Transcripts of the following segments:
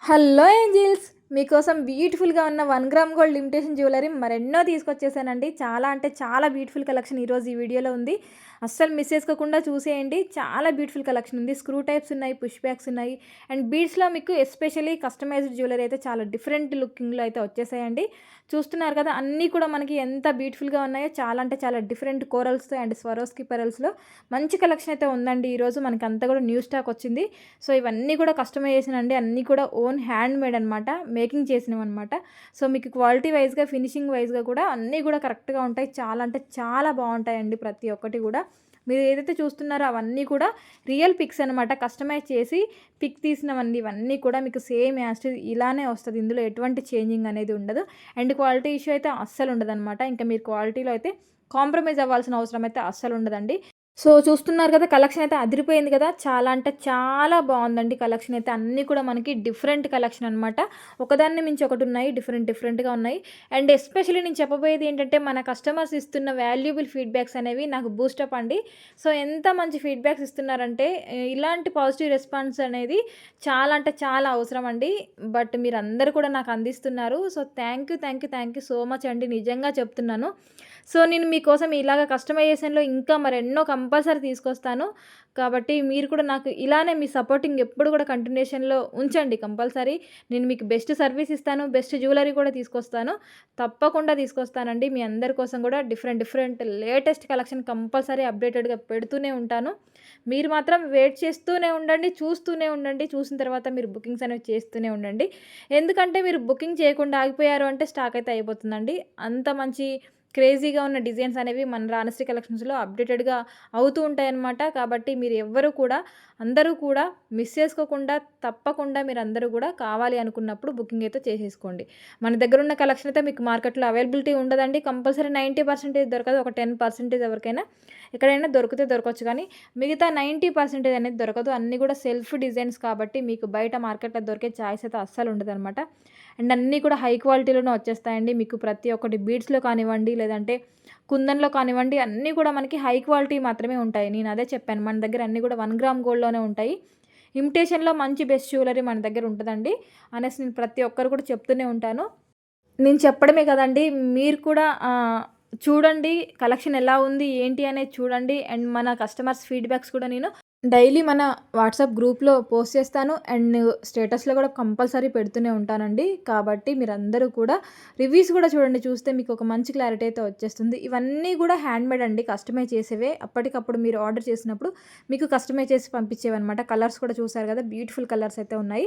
Hello Angeles, మీకోసం బ్యూటిఫుల్గా ఉన్న 1 గ్రామ్ గోల్డ్ లిమిటేషన్ జ్యువెలరీ మరెన్నో తీసుకొచ్చేసానండి. చాలా అంటే చాలా బ్యూటిఫుల్ కలెక్షన్ ఈరోజు ఈ వీడియోలో ఉంది. అస్సలు మిస్ చేసుకోకుండా చూసేయండి. చాలా బ్యూటిఫుల్ కలెక్షన్ ఉంది. స్క్రూ టైప్స్ ఉన్నాయి, పుష్ బ్యాక్స్ ఉన్నాయి. అండ్ బీడ్స్లో మీకు ఎస్పెషల్లీ కస్టమైజ్డ్ జ్యువెలరీ అయితే చాలా డిఫరెంట్ లుకింగ్లో అయితే వచ్చేసాయండి. చూస్తున్నారు కదా, అన్నీ కూడా మనకి ఎంత బ్యూటిఫుల్గా ఉన్నాయో. చాలా అంటే చాలా డిఫరెంట్ కోరల్స్తో అండ్ స్వరోస్కి పెరల్స్లో మంచి కలెక్షన్ అయితే ఉందండి. ఈరోజు మనకి అంతా కూడా న్యూ స్టాక్ వచ్చింది. సో ఇవన్నీ కూడా కస్టమైజేషన్ అండి. అన్నీ కూడా ఓన్ హ్యాండ్ మేడ్ అనమాట, మేకింగ్ చేసినవి అనమాట. సో మీకు క్వాలిటీ వైజ్గా, ఫినిషింగ్ వైజ్గా కూడా అన్నీ కూడా కరెక్ట్గా ఉంటాయి. చాలా అంటే చాలా బాగుంటాయండి ప్రతి ఒక్కటి కూడా. మీరు ఏదైతే చూస్తున్నారో అవన్నీ కూడా రియల్ పిక్స్ అనమాట. కస్టమైజ్ చేసి పిక్ తీసినవన్నీ ఇవన్నీ కూడా మీకు సేమ్ యాజ్ ఇలానే వస్తుంది. ఇందులో ఎటువంటి చేంజింగ్ అనేది ఉండదు. అండ్ క్వాలిటీ ఇష్యూ అయితే అస్సలు ఉండదన్నమాట. ఇంకా మీరు క్వాలిటీలో అయితే కాంప్రమైజ్ అవ్వాల్సిన అవసరం అయితే అస్సలు ఉండదండి. సో చూస్తున్నారు కదా, కలెక్షన్ అయితే అదిరిపోయింది కదా. చాలా అంటే చాలా బాగుందండి కలెక్షన్ అయితే. అన్నీ కూడా మనకి డిఫరెంట్ కలెక్షన్ అనమాట. ఒకదాన్ని మించి ఒకటి ఉన్నాయి, డిఫరెంట్గా ఉన్నాయి. అండ్ ఎస్పెషల్లీ నేను చెప్పబోయేది ఏంటంటే, మన కస్టమర్స్ ఇస్తున్న వాల్యుబుల్ ఫీడ్బ్యాక్స్ అనేవి నాకు బూస్టప్ అండి. సో ఎంత మంచి ఫీడ్బ్యాక్స్ ఇస్తున్నారంటే, ఇలాంటి పాజిటివ్ రెస్పాన్స్ అనేది చాలా అంటే చాలా అవసరం అండి. బట్ మీరు అందరూ కూడా నాకు అందిస్తున్నారు. So thank you so much అండి, నిజంగా చెప్తున్నాను. సో నేను మీకోసం ఇలాగ కస్టమైజేషన్లో ఇంకా మరెన్నో కంపల్సరీ తీసుకొస్తాను. కాబట్టి మీరు కూడా నాకు ఇలానే మీ సపోర్టింగ్ ఎప్పుడు కూడా కంటిన్యూషన్‌లో ఉంచండి కంపల్సరీ. నేను మీకు బెస్ట్ సర్వీస్ ఇస్తాను. బెస్ట్ జ్యువెలరీ కూడా తీసుకొస్తాను. తప్పకుండా తీసుకొస్తానండి. మీ అందరి కోసం కూడా డిఫరెంట్ లేటెస్ట్ కలెక్షన్ కంపల్సరీ అప్డేటెడ్‌గా పెడుతూనే ఉంటాను. మీరు మాత్రం వెయిట్ చేస్తూనే ఉండండి. చూస్తూనే ఉండండి. చూసిన తర్వాత మీరు బుకింగ్స్ అనేవి చేస్తూనే ఉండండి. ఎందుకంటే మీరు బుకింగ్ చేయకుండా ఆగిపోయారు అంటే స్టాక్ అయితే అయిపోతుందండి. అంత మంచి క్రేజీగా ఉన్న డిజైన్స్ అనేవి మన రాణశ్రీ కలెక్షన్స్‌లో అప్డేటెడ్‌గా అవుతూ ఉంటాయన్నమాట. కాబట్టి మీరు ఎవ్వరు కూడా, అందరూ కూడా మిస్ చేసుకోకుండా, తప్పకుండా మీరందరూ కూడా కావాలి అనుకున్నప్పుడు బుకింగ్ అయితే చేసేసుకోండి. మన దగ్గర ఉన్న కలెక్షన్ అయితే మీకు మార్కెట్‌లో అవైలబిలిటీ ఉండదండి. కంపల్సరీ 90% దొరకదు. ఒక 10% ఎవరికైనా ఎక్కడైనా దొరికితే దొరకవచ్చు, కానీ మిగతా 90% అనేది దొరకదు. అన్నీ కూడా సెల్ఫ్ డిజైన్స్ కాబట్టి మీకు బయట మార్కెట్‌లో దొరికే ఛాయిస్ అయితే అస్సలు ఉండదనమాట. అండ్ అన్నీ కూడా హై క్వాలిటీలోనే వచ్చేస్తాయండి. మీకు ప్రతి ఒక్కటి బీడ్స్‌లో కానివ్వండి, లేదంటే కుందన్‌లో కానివ్వండి, అన్నీ కూడా మనకి హై క్వాలిటీ మాత్రమే ఉంటాయి. నేను అదే చెప్పాను, మన దగ్గర అన్నీ కూడా 1 గ్రామ్ గోల్డ్‌లోనే ఉంటాయి. ఇమిటేషన్‌లో మంచి బెస్ట్ జ్యువెలరీ మన దగ్గర ఉంటదండి అనేసి నేను ప్రతి ఒక్కరు కూడా చెప్తూనే ఉంటాను. నేను చెప్పడమే కదండీ, మీరు కూడా చూడండి కలెక్షన్ ఎలా ఉంది, ఏంటి అనేది చూడండి. అండ్ మన కస్టమర్స్ ఫీడ్‌బ్యాక్స్ కూడా నేను డైలీ మన వాట్సాప్ గ్రూప్‌లో పోస్ట్ చేస్తాను. అండ్ స్టేటస్‌లో కూడా కంపల్సరీ పెడుతూనే ఉంటానండి. కాబట్టి మీరందరూ కూడా రివ్యూస్ కూడా చూడండి. చూస్తే మీకు ఒక మంచి క్లారిటీ అయితే వచ్చేస్తుంది. ఇవన్నీ కూడా హ్యాండ్‌మేడ్ అండి, కస్టమైజ్ చేసేవే. అప్పటికప్పుడు మీరు ఆర్డర్ చేసినప్పుడు మీకు కస్టమైజ్ చేసి పంపించేవన్నమాట. కలర్స్ కూడా చూసారు కదా, బ్యూటిఫుల్ కలర్స్ అయితే ఉన్నాయి.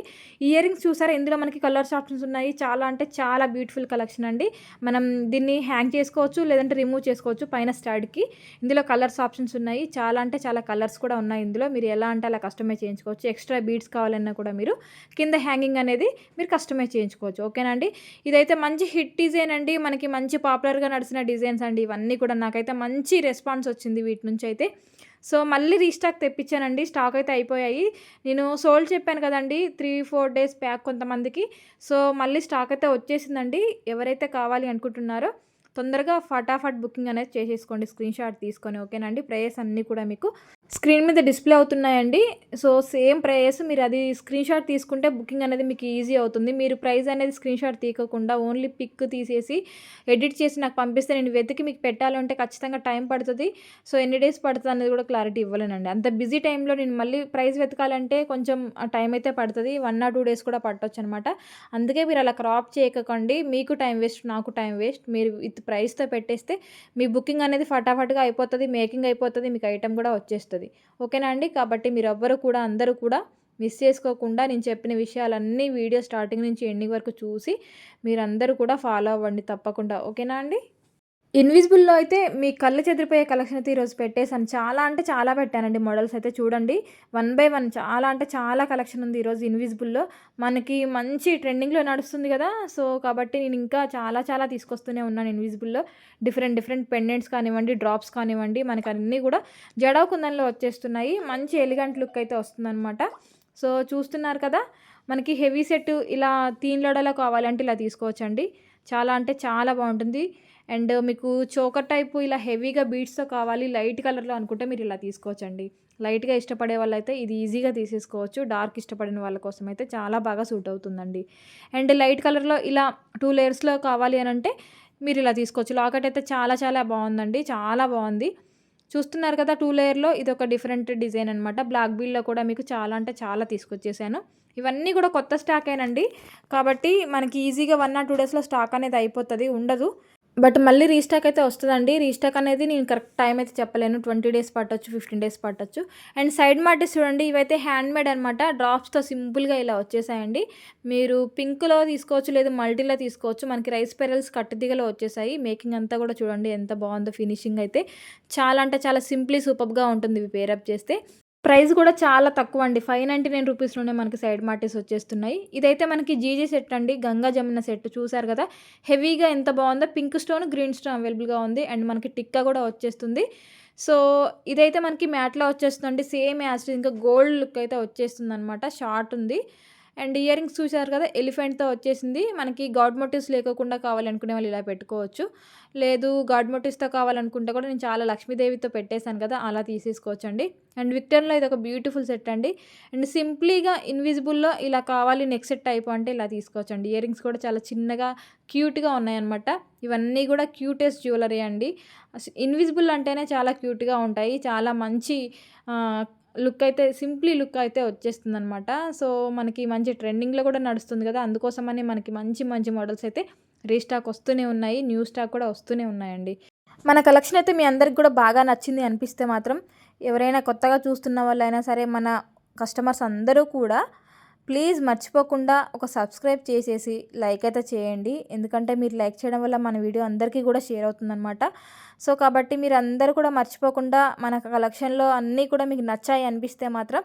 ఇయర్ రింగ్స్ చూసారా, ఇందులో మనకి కలర్స్ ఆప్షన్స్ ఉన్నాయి. చాలా అంటే చాలా బ్యూటిఫుల్ కలెక్షన్ అండి. మనం దీన్ని హ్యాంగ్ చేసుకోవచ్చు, లేదంటే రిమూవ్ చేసుకోవచ్చు పైన స్టాడ్‌కి. ఇందులో కలర్స్ ఆప్షన్స్ ఉన్నాయి. చాలా అంటే చాలా కలర్స్ కూడా ఉన్నాయి ఇందులో. మీరు ఎలా అంటే అలా కస్టమైజ్ చేయించుకోవచ్చు. ఎక్స్ట్రా బీడ్స్ కావాలన్నా కూడా మీరు కింద హ్యాంగింగ్ అనేది మీరు కస్టమైజ్ చేయించుకోవచ్చు. ఓకేనా అండి. ఇదైతే మంచి హిట్ డిజైన్ అండి. మనకి మంచి పాపులర్గా నడిచిన డిజైన్స్ అండి ఇవన్నీ కూడా. నాకైతే మంచి రెస్పాన్స్ వచ్చింది వీటి నుంచి అయితే. సో మళ్ళీ రీస్టాక్ తెప్పించానండి. స్టాక్ అయితే అయిపోయాయి. నేను సోల్డ్ చెప్పాను కదండి, 3-4 డేస్ బ్యాక్ కొంతమందికి. సో మళ్ళీ స్టాక్ అయితే వచ్చేసిందండి. ఎవరైతే కావాలి అనుకుంటున్నారో తొందరగా ఫటాఫట్ బుకింగ్ అనేది చేసేసుకోండి, స్క్రీన్ షాట్ తీసుకొని. ఓకేనా అండి. ప్రైస్ అన్నీ కూడా మీకు స్క్రీన్ మీద డిస్ప్లే అవుతున్నాయండి. సో సేమ్ ప్రైస్, మీరు అది స్క్రీన్ షాట్ తీసుకుంటే బుకింగ్ అనేది మీకు ఈజీ అవుతుంది. మీరు ప్రైస్ అనేది స్క్రీన్ షాట్ తీయకుండా ఓన్లీ పిక్ తీసేసి ఎడిట్ చేసి నాకు పంపిస్తే నేను వెతికి మీకు పెట్టాలంటే ఖచ్చితంగా టైం పడుతుంది. సో ఎన్ని డేస్ పడుతుంది అనేది కూడా క్లారిటీ ఇవ్వలేనండి. అంత బిజీ టైంలో నేను మళ్ళీ ప్రైస్ వెతకాలంటే కొంచెం టైం అయితే పడుతుంది. 1 or 2 డేస్ కూడా పట్టొచ్చు అనమాట. అందుకే మీరు అలా క్రాప్ చేయకండి. మీకు టైం వేస్ట్, నాకు టైం వేస్ట్. మీరు విత్ ప్రైస్తో పెట్టేస్తే మీ బుకింగ్ అనేది ఫటాఫట్గా అయిపోతుంది, మేకింగ్ అయిపోతుంది, మీకు ఐటెం కూడా వచ్చేస్తుంది. ఓకేనా అండి. కాబట్టి మీరు ఎవ్వరు కూడా, అందరూ కూడా మిస్ చేసుకోకుండా నేను చెప్పిన విషయాలన్నీ వీడియో స్టార్టింగ్ నుంచి ఎండింగ్ వరకు చూసి మీరందరూ కూడా ఫాలో అవ్వండి తప్పకుండా. ఓకేనా అండి. ఇన్విజిబుల్‌లో అయితే మీ కళ్ళు చెదిరిపోయే కలెక్షన్ అయితే ఈరోజు పెట్టేసాను. చాలా అంటే చాలా పెట్టానండి మోడల్స్ అయితే చూడండి. 1 బై 1 చాలా అంటే చాలా కలెక్షన్ ఉంది ఈరోజు ఇన్విజిబుల్‌లో. మనకి మంచి ట్రెండింగ్‌లో నడుస్తుంది కదా. సో కాబట్టి నేను ఇంకా చాలా చాలా తీసుకొస్తూనే ఉన్నాను ఇన్విజిబుల్‌లో. డిఫరెంట్ పెండెంట్స్ కానివ్వండి, డ్రాప్స్ కానివ్వండి, మనకు అన్నీ కూడా జడా కుందన్‌లో వచ్చేస్తున్నాయి. మంచి ఎలిగెంట్ లుక్ అయితే వస్తుందనమాట. సో చూస్తున్నారు కదా, మనకి హెవీ సెట్ ఇలా తీన్ లోడలో కావాలంటే ఇలా తీసుకోవచ్చండి. చాలా అంటే చాలా బాగుంటుంది. అండ్ మీకు చోకర్ టైపు ఇలా హెవీగా బీడ్స్‌తో కావాలి లైట్ కలర్‌లో అనుకుంటే మీరు ఇలా తీసుకోవచ్చండి. లైట్‌గా ఇష్టపడే వాళ్ళైతే ఇది ఈజీగా తీసేసుకోవచ్చు. డార్క్ ఇష్టపడిన వాళ్ళ కోసం అయితే చాలా బాగా సూట్ అవుతుందండి. అండ్ లైట్ కలర్‌లో ఇలా 2 లేయర్స్‌లో కావాలి అనంటే మీరు ఇలా తీసుకోవచ్చు. లాకెట్ అయితే చాలా చాలా బావుందండి. చాలా బావుంది. చూస్తున్నారు కదా! 2 లేయర్‌లో ఇదొక డిఫరెంట్ డిజైన్ అనమాట. బ్లాక్ బీడ్‌లో కూడా మీకు చాలా అంటే చాలా తీసుకొచ్చేసాను. ఇవన్నీ కూడా కొత్త స్టాకేనండి. కాబట్టి మనకి ఈజీగా 1 ఆర్ 2 డేస్‌లో స్టాక్ అనేది అయిపోతది. ఉండదు. బట్ మళ్ళీ రీస్టాక్ అయితే వస్తదండి. రీస్టాక్ అనేది నేను కరెక్ట్ టైం అయితే చెప్పలేను. 20 డేస్ పట్టొచ్చు, 15 డేస్ పట్టొచ్చు. అండ్ సైడ్ మార్టిస్ చూడండి. ఇవైతే హ్యాండ్‌మేడ్ అనమాట. డ్రాప్స్‌తో సింపుల్‌గా ఇలా వచ్చేసాయండి. మీరు పింక్‌లో తీసుకోవచ్చు, లేదు మల్టీలో తీసుకోవచ్చు. మనకి రైస్ పెరల్స్ కట్టుతీగలో వచ్చేసాయి. మేకింగ్ అంతా కూడా చూడండి ఎంత బావుందో ఫినిషింగ్ అయితే. చాలా అంటే చాలా సింప్లీ సూపర్బ్‌గా ఉంటుంది ఇవి పేరప్ చేస్తే. ప్రైస్ కూడా చాలా తక్కువండి. రూ. 599 రూపీస్‌లోనే మనకి సైడ్ మార్టిస్ వచ్చేస్తున్నాయి. ఇదైతే మనకి జీజీ సెట్ అండి. గంగా జమున సెట్ చూసారు కదా! హెవీగా ఎంత బావుందో పింక్ స్టోన్, గ్రీన్ స్టోన్ అవైలబుల్‌గా ఉంది. అండ్ మనకి టిక్కా కూడా వచ్చేస్తుంది. సో, ఇదైతే మనకి మ్యాట్‌లో వచ్చేస్తుందండి. సేమ్ యాజ్ ఇట్ ఇంకా గోల్డ్ లుక్ అయితే వచ్చేస్తుందనమాట. షార్ట్ ఉంది. అండ్ ఇయర్ రింగ్స్ చూసారు కదా! ఎలిఫెంట్‌తో వచ్చేసింది. మనకి గాడ్ మోటివ్స్ లేకోకుండా కావాలనుకునే వాళ్ళు ఇలా పెట్టుకోవచ్చు. లేదు గాడ్ మోటివ్స్‌తో కావాలనుకుంటే కూడా నేను చాలా లక్ష్మీదేవితో పెట్టేసాను కదా! అలా తీసేసుకోవచ్చండి. అండ్ విక్టర్‌లో ఇదొక బ్యూటిఫుల్ సెట్ అండి. అండ్ సింప్లీగా ఇన్విజిబుల్‌లో ఇలా కావాలి నెక్ సెట్ టైపు అంటే ఇలా తీసుకోవచ్చండి. ఇయర్ రింగ్స్ కూడా చాలా చిన్నగా క్యూట్‌గా ఉన్నాయన్నమాట. ఇవన్నీ కూడా క్యూటెస్ట్ జ్యువెలరీ అండి. ఇన్విజిబుల్ అంటేనే చాలా క్యూట్‌గా ఉంటాయి. చాలా మంచి ఆహ్, లుక్ అయితే సింప్లీ లుక్ అయితే వచ్చేస్తుందనమాట. సో, మనకి మంచి ట్రెండింగ్‌లో కూడా నడుస్తుంది కదా! అందుకోసమని మనకి మంచి మంచి మోడల్స్ అయితే రీస్టాక్ వస్తూనే ఉన్నాయి. న్యూ స్టాక్ కూడా వస్తూనే ఉన్నాయండి. మన కలెక్షన్ అయితే మీ అందరికి కూడా బాగా నచ్చింది అనిపిస్తే మాత్రం ఎవరైనా కొత్తగా చూస్తున్న వాళ్ళైనా సరే మన కస్టమర్స్ అందరూ కూడా ప్లీజ్ మర్చిపోకుండా ఒక సబ్స్క్రైబ్ చేసేసి లైక్ అయితే చేయండి. ఎందుకంటే మీరు లైక్ చేయడం వల్ల మన వీడియో అందరికీ కూడా షేర్ అవుతుందనమాట. సో, కాబట్టి మీరు అందరూ కూడా మర్చిపోకుండా మన కలెక్షన్‌లో అన్నీ కూడా మీకు నచ్చాయి అనిపిస్తే మాత్రం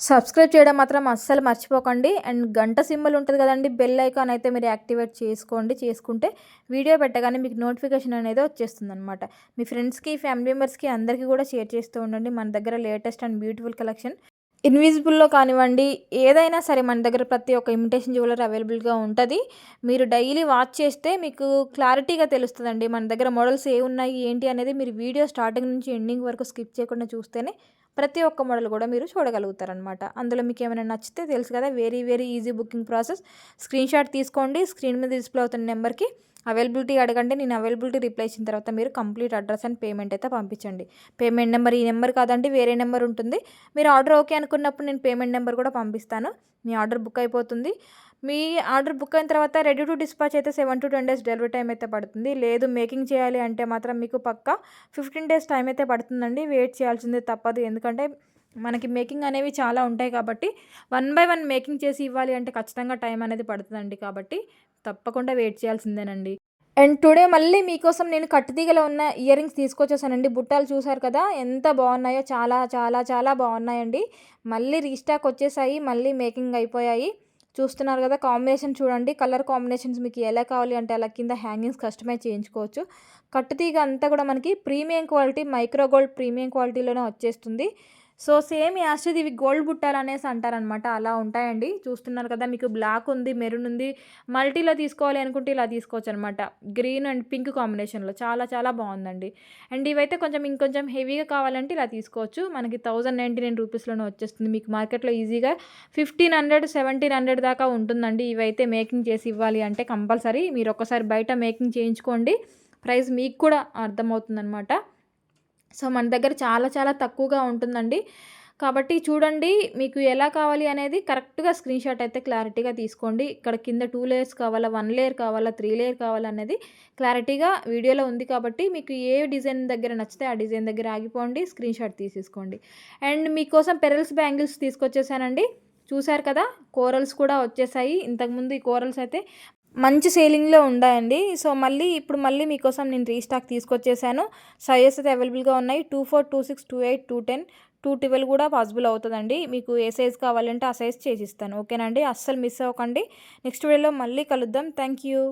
సబ్స్క్రైబ్ చేయడం మాత్రం అస్సలు మర్చిపోకండి. అండ్ గంట సింబల్ ఉంటది కదండీ! బెల్ ఐకాన్ అయితే మీరు యాక్టివేట్ చేసుకోండి. చేసుకుంటే వీడియో పెట్టగానే మీకు నోటిఫికేషన్ అనేది వచ్చేస్తుందనమాట. మీ ఫ్రెండ్స్‌కి, ఫ్యామిలీ మెంబర్స్‌కి అందరికీ కూడా షేర్ చేస్తూ ఉండండి. మన దగ్గర లేటెస్ట్ అండ్ బ్యూటిఫుల్ కలెక్షన్ ఇన్విజిబుల్‌లో కానివ్వండి, ఏదైనా సరే మన దగ్గర ప్రతి ఒక్క ఇమిటేషన్ జ్యువెలరీ అవైలబుల్‌గా ఉంటది. మీరు డైలీ వాచ్ చేస్తే మీకు క్లారిటీగా తెలుస్తదండి. మన దగ్గర మోడల్స్ ఏవున్నాయి, ఏంటి అనేది మీరు వీడియో స్టార్టింగ్ నుంచి ఎండింగ్ వరకు స్కిప్ చేయకుండా చూస్తేనే ప్రతి ఒక్క మోడల్ కూడా మీరు చూడగలుగుతారనమాట. అందులో మీకేమైనా నచ్చితే తెలుసు కదా! Very very easy booking process. Screenshot తీసుకోండి. స్క్రీన్ మీద డిస్‌ప్లే అవుతున్న నెంబర్‌కి అవైలబిలిటీ అడగండి. నేను అవైలబిలిటీ రిప్లై ఇచ్చిన తర్వాత మీరు కంప్లీట్ అడ్రస్ అండ్ పేమెంట్ అయితే పంపించండి. పేమెంట్ నెంబర్ ఈ నెంబర్ కాదండి వేరే నెంబర్ ఉంటుంది. మీరు ఆర్డర్ ఓకే అనుకున్నప్పుడు నేను పేమెంట్ నెంబర్ కూడా పంపిస్తాను. మీ ఆర్డర్ బుక్ అయిపోతుంది. మీ ఆర్డర్ బుక్ అయిన తర్వాత రెడీ టు డిస్పాచ్ అయితే 7-10 డేస్ డెలివరీ టైం అయితే పడుతుంది. లేదు మేకింగ్ చేయాలి అంటే మాత్రం మీకు పక్కా 15 డేస్ టైం అయితే పడుతుందండి. వెయిట్ చేయాల్సిందే తప్పదు. ఎందుకంటే మనకి మేకింగ్ అనేవి చాలా ఉంటాయి కాబట్టి 1 బై 1 మేకింగ్ చేసి ఇవ్వాలి అంటే ఖచ్చితంగా టైం అనేది పడుతుందండి. కాబట్టి తప్పకుండా వెయిట్ చేయాల్సిందేనండి. అండ్ టుడే మళ్ళీ మీకోసం నేను కట్టుతీగలో ఉన్న ఇయర్ రింగ్స్ తీసుకొచ్చేసానండి. బుట్టాలు చూసారు కదా! ఎంత బాగున్నాయో చాలా చాలా చాలా బాగున్నాయండి. మళ్ళీ రీస్టాక్ వచ్చేసాయి. మళ్ళీ మేకింగ్ అయిపోయాయి. చూస్తున్నారు కదా! కాంబినేషన్ చూడండి. కలర్ కాంబినేషన్స్ మీకు ఎలా కావాలి అంటే అలా కింద హ్యాంగింగ్స్ కస్టమైజ్ చేయించుకోవచ్చు. కట్టుతీగ అంతా కూడా మనకి premium quality micro gold premium క్వాలిటీలోనే వచ్చేస్తుంది. సో, సేమ్ యాస్ ఇవి గోల్డ్ బుట్టాలనేసి అంటారనమాట. అలా ఉంటాయండి. చూస్తున్నారు కదా! మీకు బ్లాక్ ఉంది, మెరూన్ ఉంది. మల్టీలో తీసుకోవాలి అనుకుంటే ఇలా తీసుకోవచ్చనమాట. గ్రీన్ అండ్ పింక్ కాంబినేషన్‌లో చాలా చాలా బావుందండి. అండ్ ఇవైతే కొంచెం ఇంకొంచెం హెవీగా కావాలంటే ఇలా తీసుకోవచ్చు. మనకి 1099 రూపీస్‌లోనే వచ్చేస్తుంది. మీకు మార్కెట్‌లో ఈజీగా 1500, 1700 దాకా ఉంటుందండి. ఇవైతే మేకింగ్ చేసి ఇవ్వాలి అంటే కంపల్సరీ మీరొక్కసారి బయట మేకింగ్ చేయించుకోండి. ప్రైస్ మీకు కూడా అర్థమవుతుందనమాట. సో, మన దగ్గర చాలా చాలా తక్కువగా ఉంటుందండి. కాబట్టి చూడండి మీకు ఎలా కావాలి అనేది కరెక్ట్‌గా స్క్రీన్‌షాట్ అయితే క్లారిటీగా తీసుకోండి. ఇక్కడ కింద 2 లేయర్స్ కావాలా, 1 లేయర్ కావాలా, 3 లేయర్ కావాలా అనేది క్లారిటీగా వీడియోలో ఉంది కాబట్టి మీకు ఏ డిజైన్ దగ్గర నచ్చితే ఆ డిజైన్ దగ్గర ఆగిపోండి. స్క్రీన్‌షాట్ తీసేసుకోండి. అండ్ మీకోసం పెరల్స్ బ్యాంగిల్స్ తీసుకొచ్చేసానండి. చూసారు కదా! కోరల్స్ కూడా వచ్చేసాయి. ఇంతకుముందు ఈ కోరల్స్ అయితే మంచి సేలింగ్‌లో ఉండాయండి. సో, ఇప్పుడు మళ్ళీ మీకోసం నేను రీస్టాక్ తీసుకొచ్చేసాను. సైజెస్ అయితే అవైలబుల్‌గా ఉన్నాయి. 24, 26, 28, 210, 212 కూడా పాసిబుల్ అవుతదండి. మీకు ఏ సైజ్ కావాలంటే ఆ సైజ్ చేసిస్తాను. ఓకేనా అండి. అస్సలు మిస్ అవ్వకండి. నెక్స్ట్ వీడియోలో మళ్ళీ కలుద్దాం. Thank you.